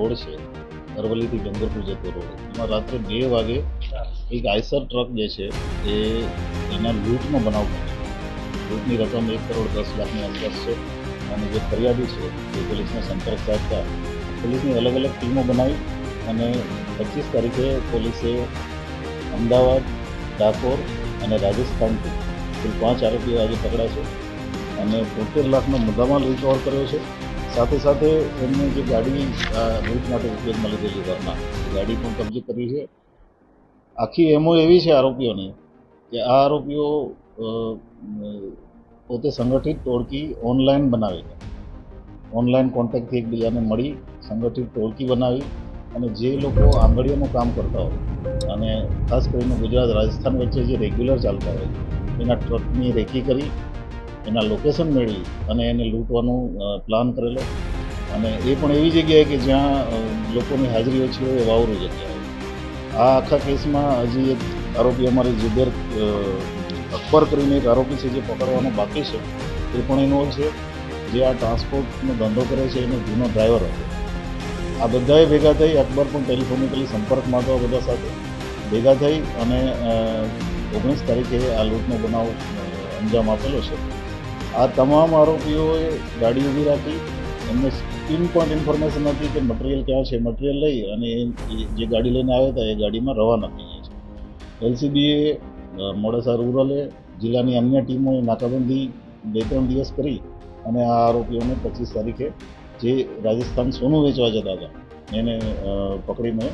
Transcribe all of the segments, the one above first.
Road છે અરવલ્લીથી ડુંગરપુર જતો road, એમાં રાત્રે 2 વાગે એક આઈસર ટ્રક જે છે એ એના લૂંટનો બનાવ બન્યો. લૂંટની રકમ 1,10,00,000ની આસપાસ છે અને જે ફરિયાદી છે એ પોલીસનો સંપર્ક સાધતા પોલીસની અલગ અલગ ટીમો બનાવી અને 25 તારીખે પોલીસે અમદાવાદ, ડાકોર અને રાજસ્થાનથી કુલ 5 આરોપીઓ આજે પકડ્યા છે અને 73 લાખનો મુદ્દામાલ રિકવર કર્યો છે. સાથે સાથે એમને જે ગાડી લૂંટ માટે ઉપયોગમાં લીધેલી ઘરના ગાડી પણ કબજે કરી છે. આખી એમો એવી છે આરોપીઓની કે આ આરોપીઓ પોતે સંગઠિત ટોળકી ઓનલાઈન બનાવી, ઓનલાઈન કોન્ટેક્ટથી એકબીજાને મળી સંગઠિત ટોળકી બનાવી અને જે લોકો આંગળીઓનું કામ કરતા હોય અને ખાસ કરીને ગુજરાત રાજસ્થાન વચ્ચે જે રેગ્યુલર ચાલતા હોય એના ટ્રકની રેકી કરી એના લોકેશન મેળવી અને એને લૂંટવાનું પ્લાન કરેલો અને એ પણ એવી જગ્યાએ કે જ્યાં લોકોની હાજરી ઓછી હોય એ વાવરું જગ્યા હોય. આ આખા કેસમાં હજી એક આરોપી અમારી જુબેર અકબર કરીને એક આરોપી છે જે પકડવાનો બાકી છે, એ પણ ઇન્વોલ્વ છે, જે આ ટ્રાન્સપોર્ટનો ધંધો કરે છે એનો જૂનો ડ્રાઈવર હતો. આ બધાએ ભેગા થઈ, અકબર પણ ટેલિફોનિકલી સંપર્કમાં હતો બધા સાથે ભેગા થઈ અને 19 તારીખે આ લૂંટનો બનાવ અંજામ આપેલો છે. આ તમામ આરોપીઓએ ગાડી ઊભી રાખી, એમને પિન પોઈન્ટ ઇન્ફોર્મેશન હતી કે મટીરિયલ ક્યાં છે, મટીરિયલ લઈ અને જે ગાડી લઈને આવ્યા હતા એ ગાડીમાં રવાના થઈ ગયા છે. એલસીબીએ, મોડાસા રૂરલે, જિલ્લાની અન્ય ટીમોએ નાકાબંધી 2-3 દિવસ કરી અને આ આરોપીઓને 25 તારીખે જે રાજસ્થાન સોનું વેચવા જતા હતા એને પકડીને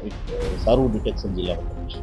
એક સારું ડિટેક્શન જિલ્લામાં કર્યું છે.